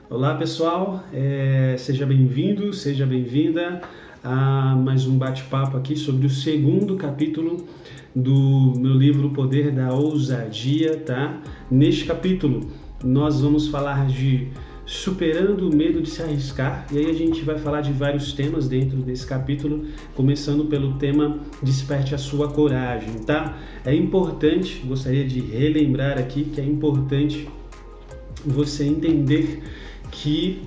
Olá pessoal, seja bem-vindo, seja bem-vinda a mais um bate-papo aqui sobre o segundo capítulo do meu livro O Poder da Ousadia, tá? Neste capítulo nós vamos falar de superando o medo de se arriscar, e aí a gente vai falar de vários temas dentro desse capítulo, começando pelo tema Desperte a sua coragem, tá? É importante, gostaria de relembrar aqui que é importante você entender que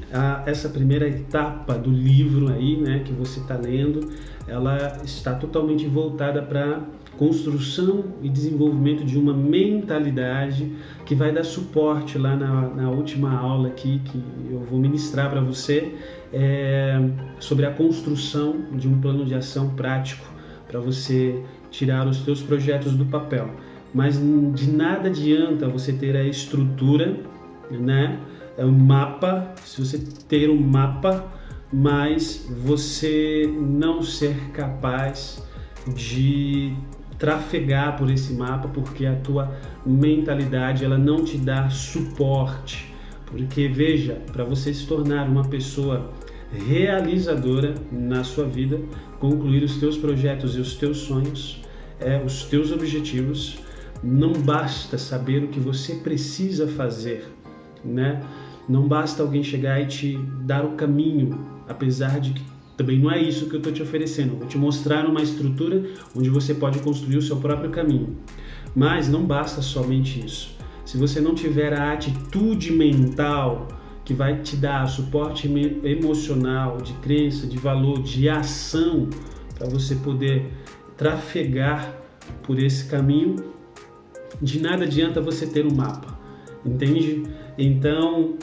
essa primeira etapa do livro aí, né, que você está lendo, ela está totalmente voltada para construção e desenvolvimento de uma mentalidade que vai dar suporte lá na última aula aqui que eu vou ministrar para você sobre a construção de um plano de ação prático para você tirar os seus projetos do papel. Mas de nada adianta você ter a estrutura, né? É um mapa, se você ter um mapa, mas você não ser capaz de trafegar por esse mapa, porque a tua mentalidade ela não te dá suporte. Porque veja, para você se tornar uma pessoa realizadora na sua vida, concluir os teus projetos e os teus sonhos, os teus objetivos, não basta saber o que você precisa fazer, né? Não basta alguém chegar e te dar o caminho, apesar de que também não é isso que eu estou te oferecendo. Eu vou te mostrar uma estrutura onde você pode construir o seu próprio caminho. Mas não basta somente isso. Se você não tiver a atitude mental que vai te dar suporte emocional, de crença, de valor, de ação, para você poder trafegar por esse caminho, de nada adianta você ter um mapa, entende? Então,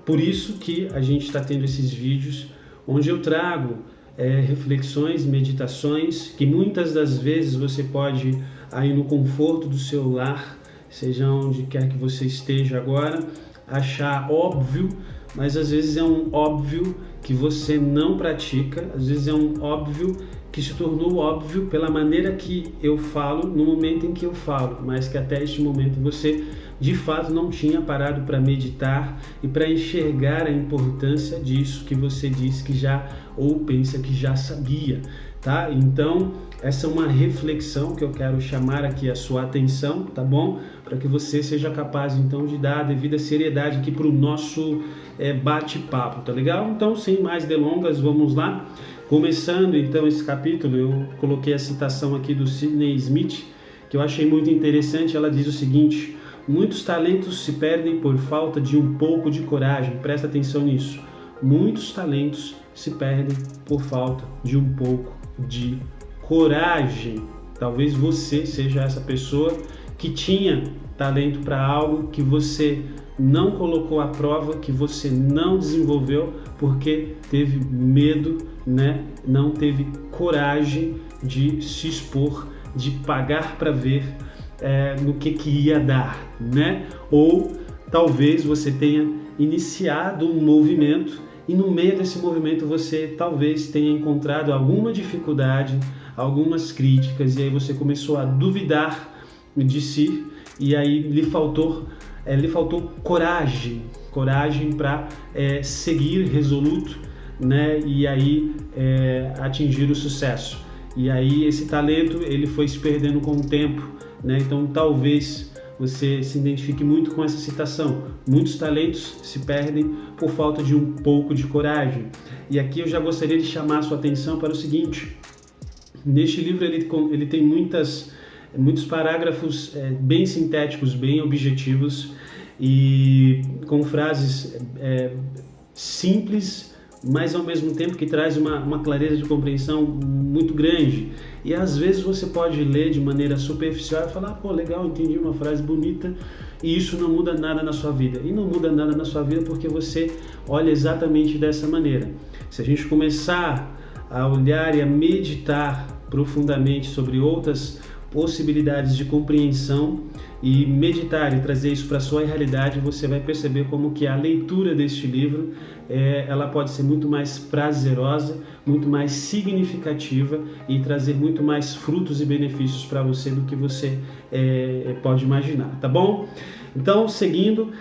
por isso que a gente está tendo esses vídeos onde eu trago reflexões, meditações, que muitas das vezes você pode, aí no conforto do seu lar, seja onde quer que você esteja agora, achar óbvio, mas às vezes é um óbvio que você não pratica, às vezes é um óbvio que se tornou óbvio pela maneira que eu falo no momento em que eu falo, mas que até este momento você de fato não tinha parado para meditar e para enxergar a importância disso que você diz que já ou pensa que já sabia, tá? Então essa é uma reflexão que eu quero chamar aqui a sua atenção, tá bom? Para que você seja capaz então de dar a devida seriedade aqui para o nosso bate-papo, tá legal? Então sem mais delongas, vamos lá. Começando então esse capítulo, eu coloquei a citação aqui do Sidney Smith, que eu achei muito interessante. Ela diz o seguinte: muitos talentos se perdem por falta de um pouco de coragem. Presta atenção nisso. Muitos talentos se perdem por falta de um pouco de coragem. Talvez você seja essa pessoa que tinha talento para algo que você não colocou à prova, que você não desenvolveu porque teve medo, né? Não teve coragem de se expor, de pagar para ver no que ia dar, né? Ou talvez você tenha iniciado um movimento e no meio desse movimento você talvez tenha encontrado alguma dificuldade, algumas críticas, e aí você começou a duvidar de si, e aí lhe faltou coragem para seguir resoluto, né? E aí atingir o sucesso. E aí esse talento ele foi se perdendo com o tempo, né? Então talvez você se identifique muito com essa citação. Muitos talentos se perdem por falta de um pouco de coragem. E aqui eu já gostaria de chamar a sua atenção para o seguinte: neste livro ele tem muitos parágrafos bem sintéticos, bem objetivos e com frases simples, mas ao mesmo tempo que traz uma clareza de compreensão muito grande. E às vezes você pode ler de maneira superficial e falar: pô, legal, entendi uma frase bonita, e isso não muda nada na sua vida. E não muda nada na sua vida porque você olha exatamente dessa maneira. Se a gente começar a olhar e a meditar profundamente sobre outras possibilidades de compreensão e meditar e trazer isso para a sua realidade, você vai perceber como que a leitura deste livro ela pode ser muito mais prazerosa, muito mais significativa e trazer muito mais frutos e benefícios para você do que você pode imaginar, tá bom? Então, seguindo,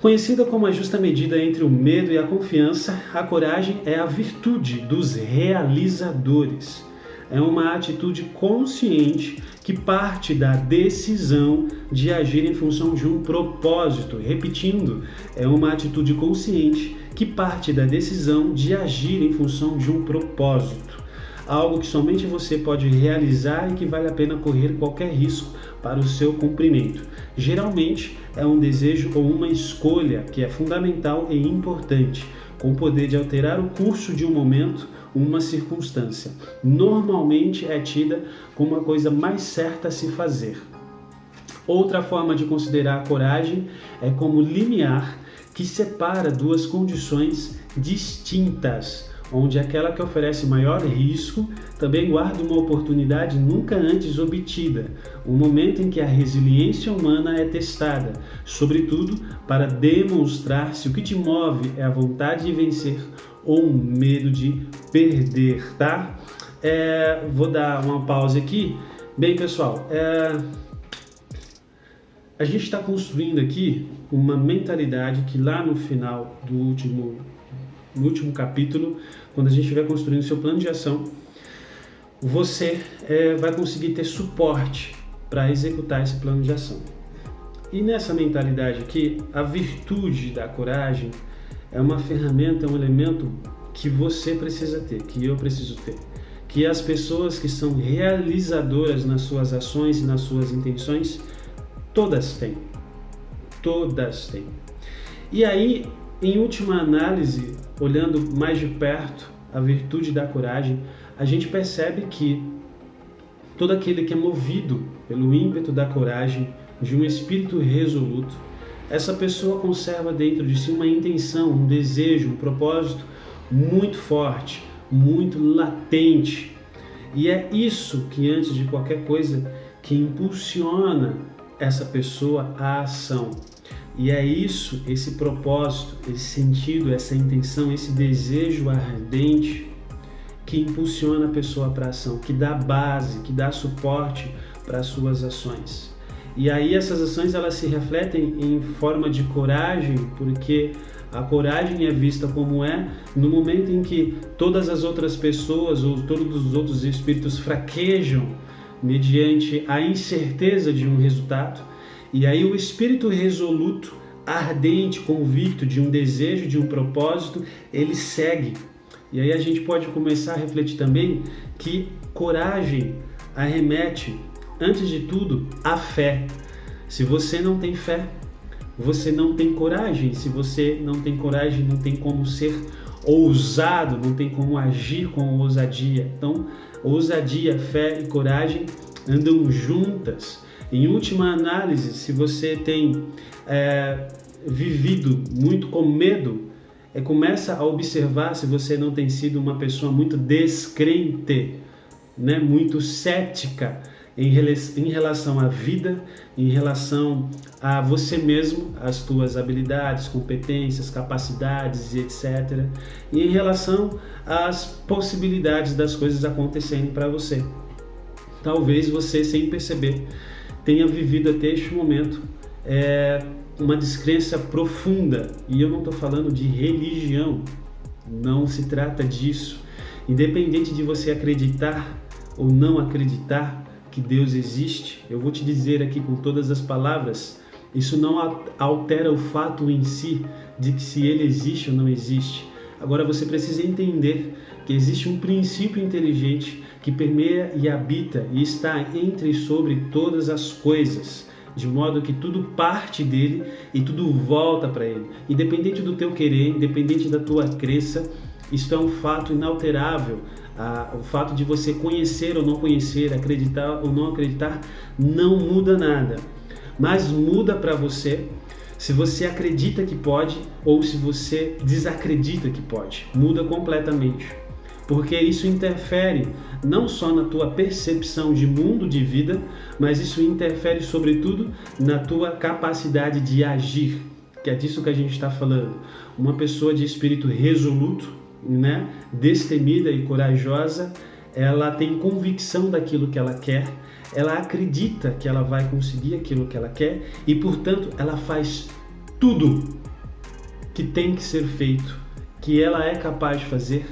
Conhecida como a justa medida entre o medo e a confiança, a coragem é a virtude dos realizadores. É uma atitude consciente que parte da decisão de agir em função de um propósito. Repetindo, é uma atitude consciente que parte da decisão de agir em função de um propósito. Algo que somente você pode realizar e que vale a pena correr qualquer risco para o seu cumprimento. Geralmente é um desejo ou uma escolha que é fundamental e importante, com o poder de alterar o curso de um momento, uma circunstância. Normalmente é tida como uma coisa mais certa a se fazer. Outra forma de considerar a coragem é como limiar que separa duas condições distintas, onde aquela que oferece maior risco também guarda uma oportunidade nunca antes obtida, um momento em que a resiliência humana é testada, sobretudo para demonstrar se o que te move é a vontade de vencer ou um medo de perder, tá? Vou dar uma pausa aqui. Bem, pessoal, a gente está construindo aqui uma mentalidade que lá no final do último capítulo, quando a gente estiver construindo seu plano de ação, você vai conseguir ter suporte para executar esse plano de ação. E nessa mentalidade aqui, a virtude da coragem é uma ferramenta, é um elemento que você precisa ter, que eu preciso ter, que as pessoas que são realizadoras nas suas ações e nas suas intenções, todas têm. Todas têm. E aí, em última análise, olhando mais de perto a virtude da coragem, a gente percebe que todo aquele que é movido pelo ímpeto da coragem, de um espírito resoluto, essa pessoa conserva dentro de si uma intenção, um desejo, um propósito muito forte, muito latente. E é isso que, antes de qualquer coisa, que impulsiona essa pessoa à ação. E é isso, esse propósito, esse sentido, essa intenção, esse desejo ardente que impulsiona a pessoa para a ação, que dá base, que dá suporte para as suas ações. E aí essas ações elas se refletem em forma de coragem, porque a coragem é vista como no momento em que todas as outras pessoas ou todos os outros espíritos fraquejam mediante a incerteza de um resultado. E aí o espírito resoluto, ardente, convicto de um desejo, de um propósito, ele segue. E aí a gente pode começar a refletir também que coragem arremete, antes de tudo, à fé. Se você não tem fé, você não tem coragem. Se você não tem coragem, não tem como ser ousado, não tem como agir com ousadia. Então, ousadia, fé e coragem andam juntas. Em última análise, se você tem vivido muito com medo, começa a observar se você não tem sido uma pessoa muito descrente, né? Muito cética em relação à vida, em relação a você mesmo, as tuas habilidades, competências, capacidades, etc. E em relação às possibilidades das coisas acontecerem para você. Talvez você, sem perceber, tenha vivido até este momento uma descrença profunda. E eu não estou falando de religião, não se trata disso. Independente de você acreditar ou não acreditar que Deus existe, eu vou te dizer aqui com todas as palavras, isso não altera o fato em si de que se ele existe ou não existe. Agora você precisa entender que existe um princípio inteligente que permeia e habita e está entre e sobre todas as coisas, de modo que tudo parte dele e tudo volta para ele. Independente do teu querer, independente da tua crença, isto é um fato inalterável. O fato de você conhecer ou não conhecer, acreditar ou não acreditar, não muda nada. Mas muda para você se você acredita que pode ou se você desacredita que pode. Muda completamente. Porque isso interfere não só na tua percepção de mundo, de vida, mas isso interfere sobretudo na tua capacidade de agir, que é disso que a gente está falando. Uma pessoa de espírito resoluto, né, destemida e corajosa, ela tem convicção daquilo que ela quer, ela acredita que ela vai conseguir aquilo que ela quer e, portanto, ela faz tudo que tem que ser feito, que ela é capaz de fazer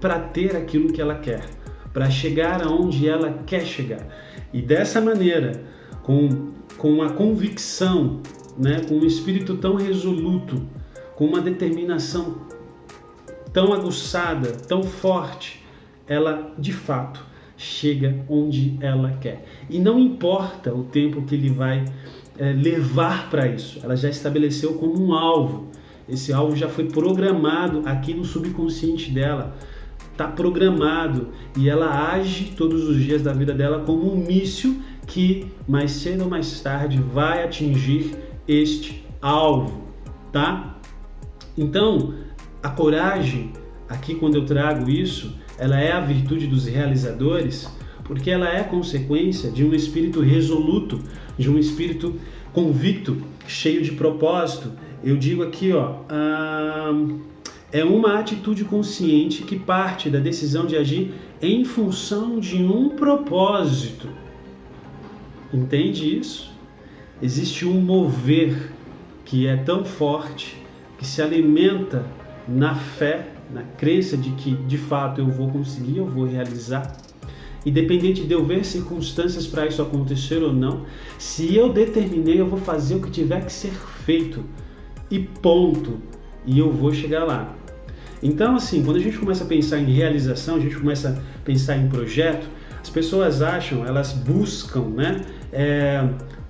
para ter aquilo que ela quer, para chegar aonde ela quer chegar. E dessa maneira, com a convicção, né, com um espírito tão resoluto, com uma determinação tão aguçada, tão forte, ela de fato chega onde ela quer. E não importa o tempo que ele vai levar para isso, ela já estabeleceu como um alvo. Esse alvo já foi programado aqui no subconsciente dela, está programado, e ela age todos os dias da vida dela como um míssil que mais cedo ou mais tarde vai atingir este alvo, tá? Então, a coragem, aqui quando eu trago isso, ela é a virtude dos realizadores, porque ela é consequência de um espírito resoluto, de um espírito convicto, cheio de propósito. Eu digo aqui, é uma atitude consciente que parte da decisão de agir em função de um propósito. Entende isso? Existe um mover que é tão forte, que se alimenta na fé, na crença de que de fato eu vou conseguir, eu vou realizar. Independente de eu ver circunstâncias para isso acontecer ou não, se eu determinei, eu vou fazer o que tiver que ser feito. E ponto. E eu vou chegar lá. Então, assim, quando a gente começa a pensar em realização, a gente começa a pensar em projeto, as pessoas acham, elas buscam, né,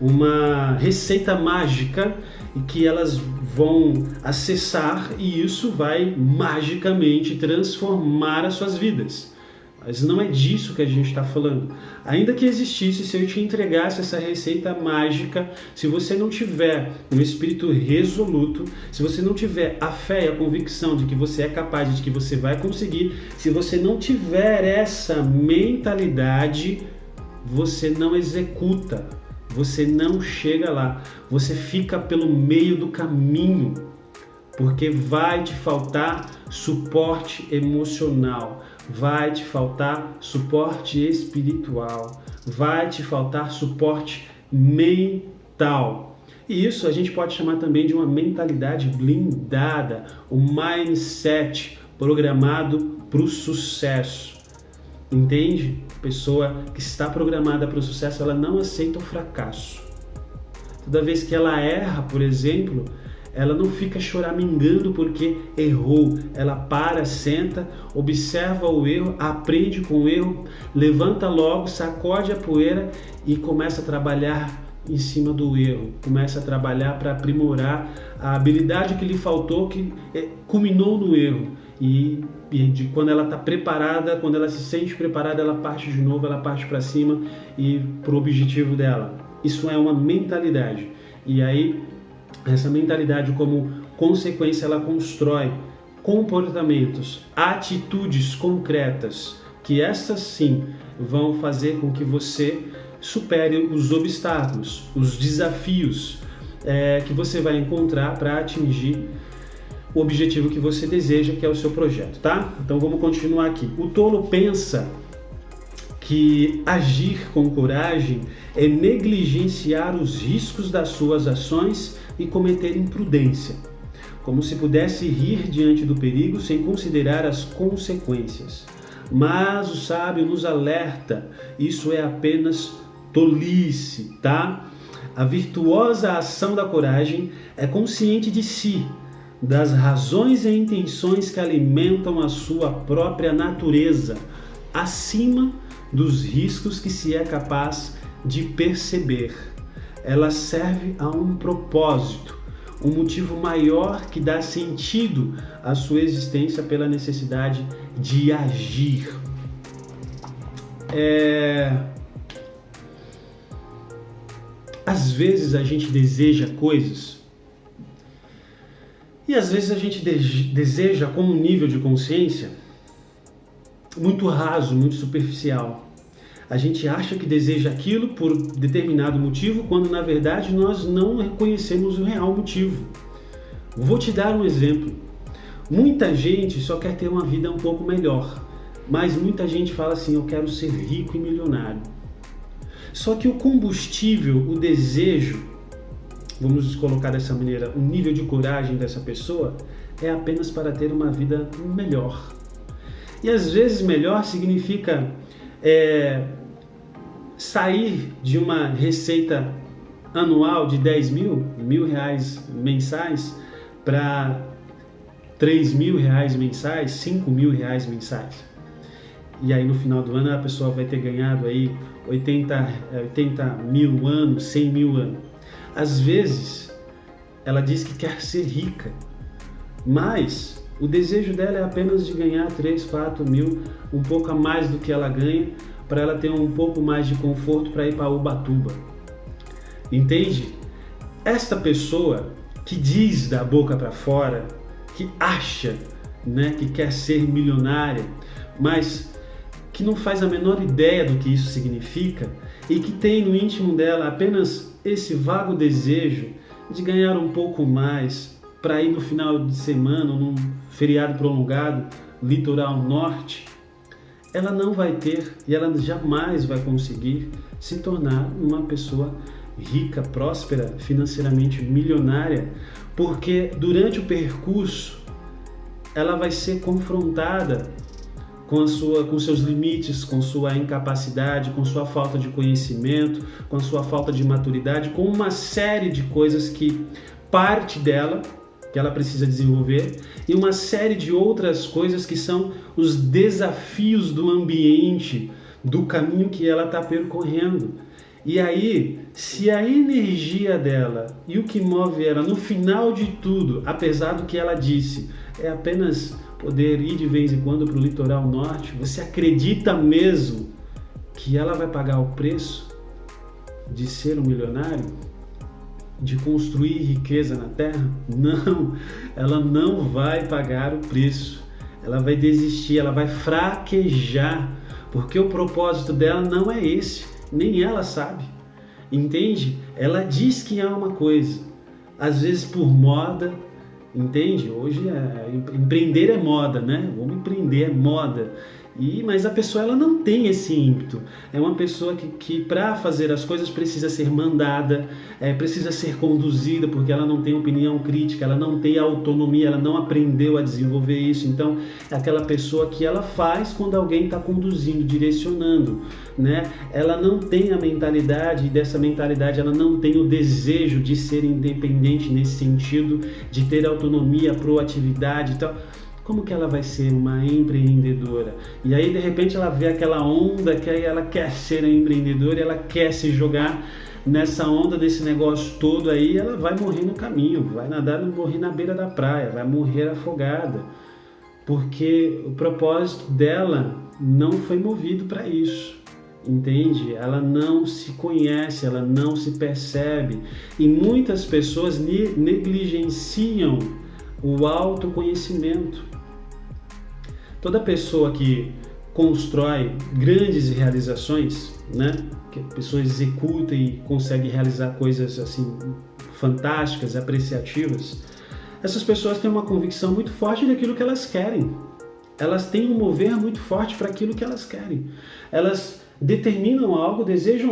uma receita mágica e que elas vão acessar e isso vai magicamente transformar as suas vidas. Mas não é disso que a gente está falando. Ainda que existisse, se eu te entregasse essa receita mágica, se você não tiver um espírito resoluto, se você não tiver a fé e a convicção de que você é capaz, de que você vai conseguir, se você não tiver essa mentalidade, você não executa, você não chega lá, você fica pelo meio do caminho, porque vai te faltar suporte emocional, vai te faltar suporte espiritual, vai te faltar suporte mental. E isso a gente pode chamar também de uma mentalidade blindada, um mindset programado para o sucesso. Entende? A pessoa que está programada para o sucesso, ela não aceita o fracasso. Toda vez que ela erra, por exemplo, ela não fica choramingando porque errou. Ela para, senta, observa o erro, aprende com o erro, levanta logo, sacode a poeira e começa a trabalhar em cima do erro. Começa a trabalhar para aprimorar a habilidade que lhe faltou, que culminou no erro. E quando ela está preparada, quando ela se sente preparada, ela parte de novo, ela parte para cima e para o objetivo dela. Isso é uma mentalidade. E aí, essa mentalidade, como consequência, ela constrói comportamentos, atitudes concretas, que essas sim vão fazer com que você supere os obstáculos, os desafios que você vai encontrar para atingir o objetivo que você deseja, que é o seu projeto, tá? Então vamos continuar aqui. O tolo pensa que agir com coragem é negligenciar os riscos das suas ações e cometer imprudência, como se pudesse rir diante do perigo sem considerar as consequências. Mas o sábio nos alerta, isso é apenas tolice, tá? A virtuosa ação da coragem é consciente de si, das razões e intenções que alimentam a sua própria natureza, acima dos riscos que se é capaz de perceber. Ela serve a um propósito, um motivo maior que dá sentido à sua existência pela necessidade de agir. Às vezes a gente deseja coisas e às vezes a gente deseja com um nível de consciência muito raso, muito superficial. A gente acha que deseja aquilo por determinado motivo, quando na verdade nós não reconhecemos o real motivo. Vou te dar um exemplo. Muita gente só quer ter uma vida um pouco melhor, mas muita gente fala assim: eu quero ser rico e milionário. Só que o combustível, o desejo, vamos colocar dessa maneira, o nível de coragem dessa pessoa é apenas para ter uma vida melhor. E às vezes melhor significa sair de uma receita anual de 10 mil, R$1.000 mensais para R$3.000 mensais, R$5.000 mensais. E aí no final do ano a pessoa vai ter ganhado aí 80 mil anos, 100 mil anos. Às vezes ela diz que quer ser rica, mas o desejo dela é apenas de ganhar 3, 4 mil, um pouco a mais do que ela ganha, para ela ter um pouco mais de conforto para ir para Ubatuba. Entende? Esta pessoa que diz da boca para fora, que acha, né, que quer ser milionária, mas que não faz a menor ideia do que isso significa e que tem no íntimo dela apenas esse vago desejo de ganhar um pouco mais para ir no final de semana, num feriado prolongado, litoral norte, ela não vai ter e ela jamais vai conseguir se tornar uma pessoa rica, próspera, financeiramente milionária, porque durante o percurso ela vai ser confrontada com seus limites, com sua incapacidade, com sua falta de conhecimento, com sua falta de maturidade, com uma série de coisas que parte dela, que ela precisa desenvolver, e uma série de outras coisas que são os desafios do ambiente, do caminho que ela está percorrendo. E aí, se a energia dela e o que move ela no final de tudo, apesar do que ela disse, é apenas poder ir de vez em quando para o litoral norte, você acredita mesmo que ela vai pagar o preço de ser um milionário? De construir riqueza na Terra? Não, ela não vai pagar o preço. Ela vai desistir, ela vai fraquejar, porque o propósito dela não é esse, nem ela sabe. Entende? Ela diz que é uma coisa, às vezes por moda. Entende? Hoje empreender é moda, né? Vamos empreender, é moda. Mas a pessoa ela não tem esse ímpeto. É uma pessoa que para fazer as coisas precisa ser mandada, precisa ser conduzida, porque ela não tem opinião crítica, ela não tem autonomia, ela não aprendeu a desenvolver isso. Então é aquela pessoa que ela faz quando alguém está conduzindo, direcionando, né? Ela não tem a mentalidade, e dessa mentalidade ela não tem o desejo de ser independente nesse sentido, de ter autonomia, proatividade e tal. Como que ela vai ser uma empreendedora? E aí de repente ela vê aquela onda que aí ela quer ser empreendedora, ela quer se jogar nessa onda desse negócio todo aí, ela vai morrer no caminho, vai nadar, morrer na beira da praia, vai morrer afogada, porque o propósito dela não foi movido para isso. Entende? Ela não se conhece, ela não se percebe, e muitas pessoas negligenciam o autoconhecimento. Toda pessoa que constrói grandes realizações, né? Que a pessoa executa e consegue realizar coisas assim fantásticas, apreciativas, essas pessoas têm uma convicção muito forte daquilo que elas querem. Elas têm um mover muito forte para aquilo que elas querem. Elas determinam algo,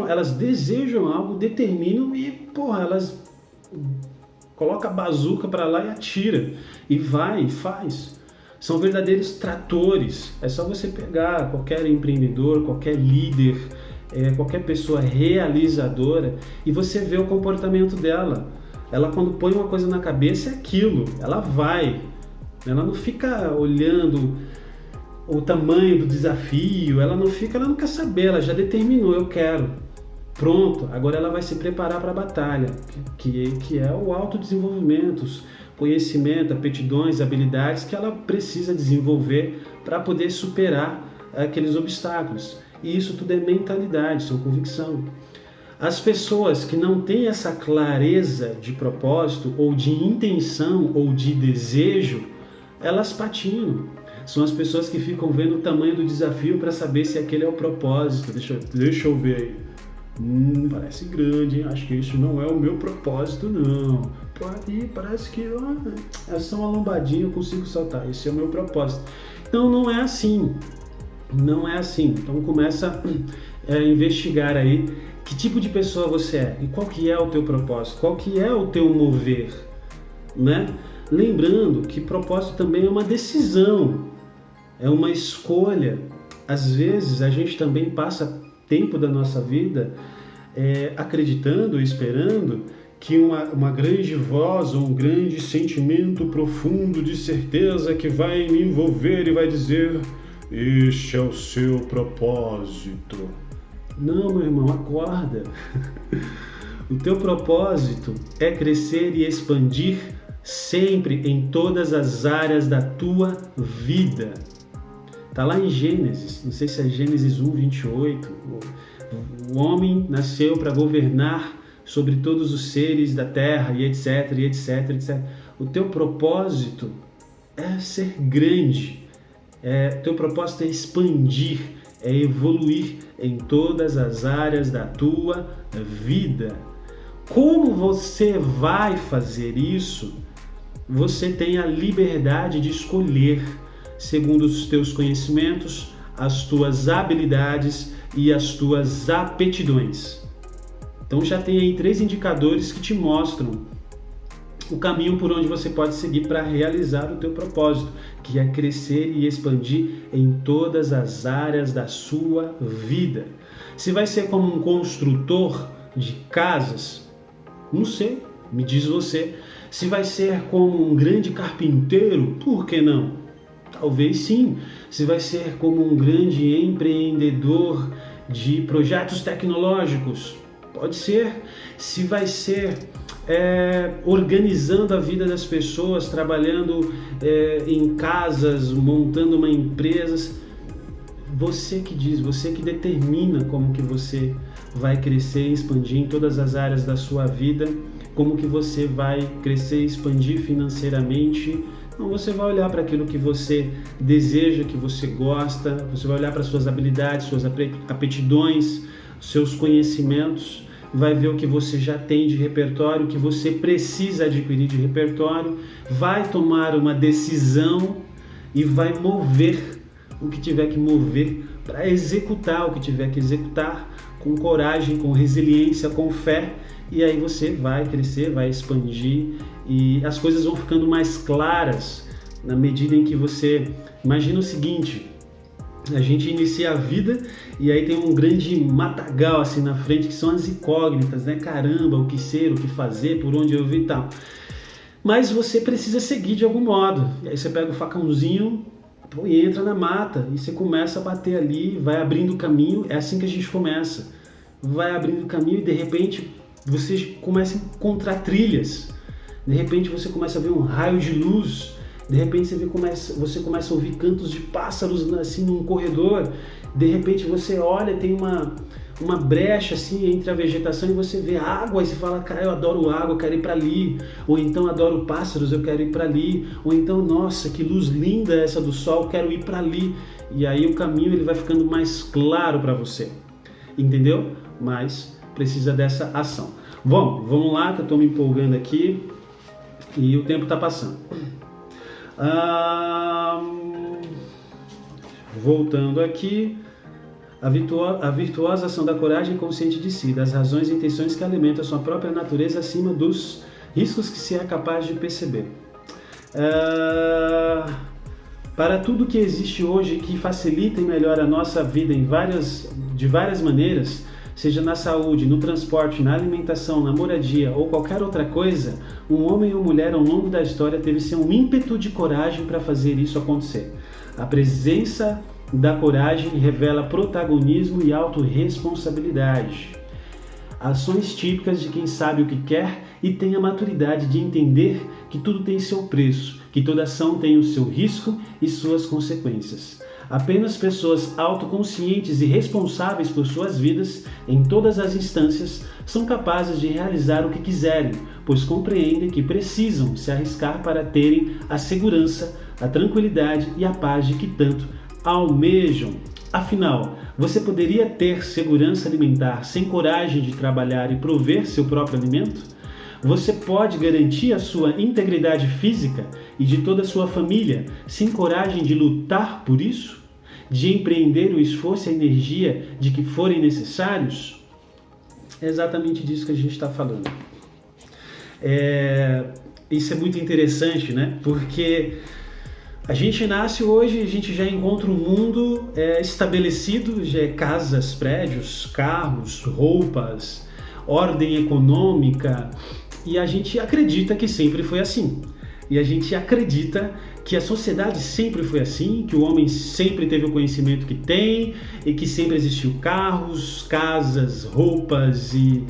elas desejam algo, determinam e, elas colocam a bazuca para lá e atira. E vai, e faz. São verdadeiros tratores. É só você pegar qualquer empreendedor, qualquer líder, qualquer pessoa realizadora e você vê o comportamento dela. Ela quando põe uma coisa na cabeça é aquilo, ela vai. Ela não fica olhando o tamanho do desafio, ela não quer saber, ela já determinou, eu quero. Pronto, agora ela vai se preparar para a batalha, que é o autodesenvolvimento, conhecimento, aptidões, habilidades que ela precisa desenvolver para poder superar aqueles obstáculos. E isso tudo é mentalidade, são convicção. As pessoas que não têm essa clareza de propósito, ou de intenção, ou de desejo, elas patinam. São as pessoas que ficam vendo o tamanho do desafio para saber se aquele é o propósito. Deixa eu ver aí. Parece grande, hein? Acho que isso não é o meu propósito, não. Parece que é só uma lombadinha, eu consigo saltar. Esse é o meu propósito. Então não é assim. Não é assim. Então começa a investigar aí Que tipo de pessoa você é? E qual que é o teu propósito? Qual que é o teu mover? Né? Lembrando que propósito também é uma decisão, é uma escolha. Às vezes a gente também passa tempo da nossa vida acreditando, esperando que uma grande voz ou um grande sentimento profundo de certeza que vai me envolver e vai dizer: este é o seu propósito. Não, meu irmão, acorda. O teu propósito é crescer e expandir sempre em todas as áreas da tua vida. Está lá em Gênesis, não sei se é Gênesis 1, 28. O homem nasceu para governar sobre todos os seres da terra e etc, e etc, etc. O teu propósito é ser grande. Teu propósito é expandir, é evoluir em todas as áreas da tua vida. Como você vai fazer isso? Você tem a liberdade de escolher segundo os teus conhecimentos, as tuas habilidades e as tuas aptidões. Então já tem aí 3 indicadores que te mostram o caminho por onde você pode seguir para realizar o teu propósito, que é crescer e expandir em todas as áreas da sua vida. Se vai ser como um construtor de casas, não sei, me diz você. Se vai ser como um grande carpinteiro, por que não? Talvez sim. Se vai ser como um grande empreendedor de projetos tecnológicos, pode ser. Se vai ser organizando a vida das pessoas, trabalhando em casas, montando uma empresa, você que diz, você que determina como que você vai crescer e expandir em todas as áreas da sua vida, como que você vai crescer e expandir financeiramente. Então você vai olhar para aquilo que você deseja, que você gosta, você vai olhar para suas habilidades, suas aptidões, seus conhecimentos, vai ver o que você já tem de repertório, o que você precisa adquirir de repertório, vai tomar uma decisão e vai mover o que tiver que mover para executar o que tiver que executar com coragem, com resiliência, com fé, e aí você vai crescer, vai expandir e as coisas vão ficando mais claras na medida em que você... Imagina o seguinte, a gente inicia a vida e aí tem um grande matagal assim na frente que são as incógnitas, né? Caramba, o que ser, o que fazer, por onde eu vir e tal. Mas você precisa seguir de algum modo. E aí você pega o facãozinho e entra na mata e você começa a bater ali, vai abrindo caminho. É assim que a gente começa. Vai abrindo caminho e de repente você começa a encontrar trilhas. De repente você começa a ver um raio de luz. De repente você começa a ouvir cantos de pássaros assim num corredor. De repente você olha, tem uma brecha assim entre a vegetação e você vê água e você fala: cara, eu adoro água, eu quero ir para ali. Ou então adoro pássaros, eu quero ir para ali. Ou então, nossa, que luz linda essa do sol, eu quero ir para ali. E aí o caminho ele vai ficando mais claro para você. Entendeu? Mas precisa dessa ação. Bom, vamos lá que eu estou me empolgando aqui e o tempo está passando. Voltando aqui, a virtuosa ação da coragem consciente de si, das razões e intenções que alimentam a sua própria natureza acima dos riscos que se é capaz de perceber. Para tudo que existe hoje que facilita e melhora a nossa vida de várias maneiras, seja na saúde, no transporte, na alimentação, na moradia ou qualquer outra coisa, um homem ou mulher ao longo da história teve um ímpeto de coragem para fazer isso acontecer. A presença da coragem revela protagonismo e autorresponsabilidade. Ações típicas de quem sabe o que quer e tem a maturidade de entender que tudo tem seu preço, que toda ação tem o seu risco e suas consequências. Apenas pessoas autoconscientes e responsáveis por suas vidas, em todas as instâncias, são capazes de realizar o que quiserem, pois compreendem que precisam se arriscar para terem a segurança, a tranquilidade e a paz de que tanto almejam. Afinal, você poderia ter segurança alimentar sem coragem de trabalhar e prover seu próprio alimento? Você pode garantir a sua integridade física e de toda a sua família sem coragem de lutar por isso? De empreender o esforço e a energia de que forem necessários? É exatamente disso que a gente está falando. Isso é muito interessante, né? Porque a gente nasce hoje, a gente já encontra um mundo estabelecido, já é casas, prédios, carros, roupas, ordem econômica, e a gente acredita que sempre foi assim. E a gente acredita que a sociedade sempre foi assim, que o homem sempre teve o conhecimento que tem e que sempre existiu carros, casas, roupas e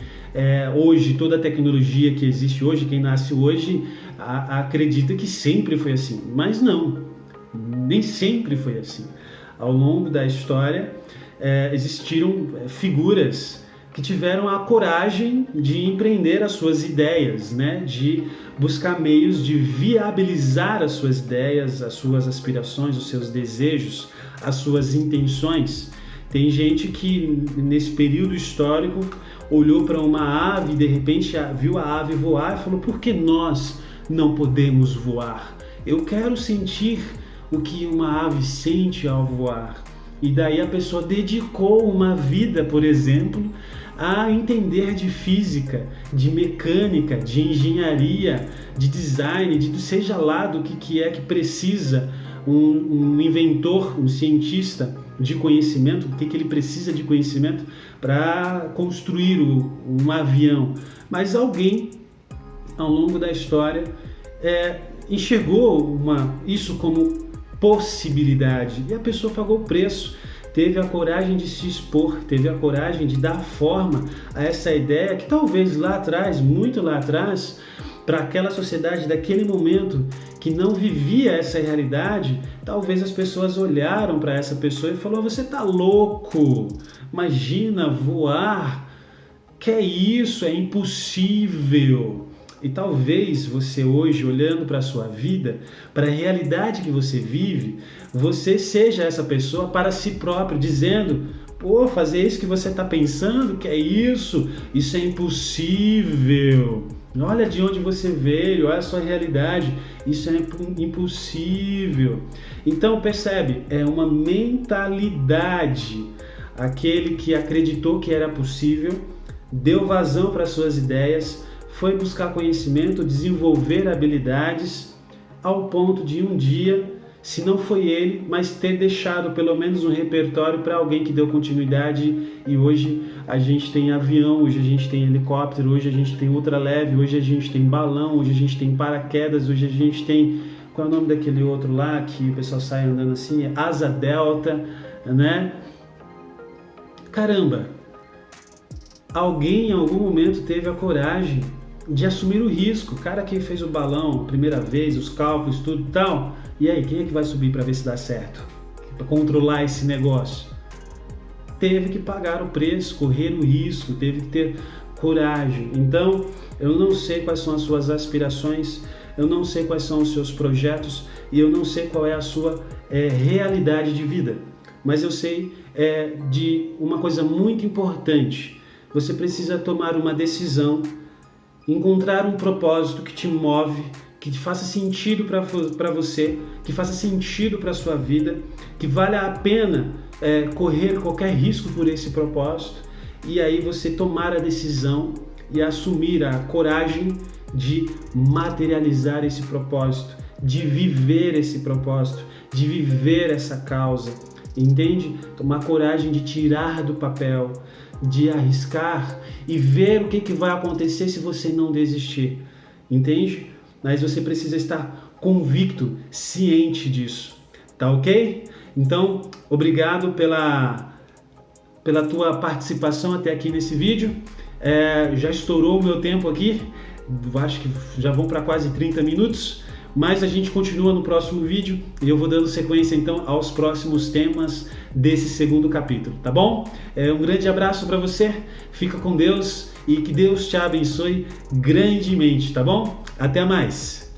hoje toda a tecnologia que existe hoje, quem nasce hoje acredita que sempre foi assim, mas não, nem sempre foi assim. Ao longo da história existiram figuras que tiveram a coragem de empreender as suas ideias, né? De buscar meios de viabilizar as suas ideias, as suas aspirações, os seus desejos, as suas intenções. Tem gente que nesse período histórico olhou para uma ave e de repente viu a ave voar e falou: por que nós não podemos voar? Eu quero sentir o que uma ave sente ao voar. E daí a pessoa dedicou uma vida, por exemplo, a entender de física, de mecânica, de engenharia, de design, de seja lá do que é que precisa um inventor, um cientista de conhecimento, o que ele precisa de conhecimento para construir um avião. Mas alguém, ao longo da história, enxergou isso como possibilidade e a pessoa pagou o preço, teve a coragem de se expor, teve a coragem de dar forma a essa ideia que talvez lá atrás, muito lá atrás, para aquela sociedade daquele momento que não vivia essa realidade, talvez as pessoas olharam para essa pessoa e falaram: você tá louco, imagina voar, que é isso, é impossível. E talvez você hoje, olhando para a sua vida, para a realidade que você vive, você seja essa pessoa para si próprio, dizendo: pô, fazer isso que você está pensando, que é isso é impossível. Olha de onde você veio, olha a sua realidade, isso é impossível. Então percebe, é uma mentalidade. Aquele que acreditou que era possível, deu vazão para suas ideias, foi buscar conhecimento, desenvolver habilidades, ao ponto de um dia, se não foi ele, mas ter deixado pelo menos um repertório para alguém que deu continuidade. E hoje a gente tem avião, hoje a gente tem helicóptero, hoje a gente tem ultraleve, hoje a gente tem balão, hoje a gente tem paraquedas, hoje a gente tem... Qual é o nome daquele outro lá que o pessoal sai andando assim? Asa delta, né? Caramba! Alguém em algum momento teve a coragem de assumir o risco. O cara que fez o balão a primeira vez, os cálculos, tudo e tal. E aí, quem é que vai subir para ver se dá certo? Para controlar esse negócio? Teve que pagar o preço, correr o risco, teve que ter coragem. Então, eu não sei quais são as suas aspirações, eu não sei quais são os seus projetos e eu não sei qual é a sua realidade de vida. Mas eu sei de uma coisa muito importante. Você precisa tomar uma decisão, encontrar um propósito que te move, que faça sentido para você, que faça sentido para a sua vida, que vale a pena correr qualquer risco por esse propósito, e aí você tomar a decisão e assumir a coragem de materializar esse propósito, de viver esse propósito, de viver essa causa, entende? Tomar coragem de tirar do papel, de arriscar e ver o que vai acontecer se você não desistir, entende? Mas você precisa estar convicto, ciente disso, tá ok? Então, obrigado pela tua participação até aqui nesse vídeo. Já estourou o meu tempo aqui, acho que já vão para quase 30 minutos, mas a gente continua no próximo vídeo e eu vou dando sequência então aos próximos temas desse segundo capítulo, tá bom? Um grande abraço para você, fica com Deus e que Deus te abençoe grandemente, tá bom? Até mais!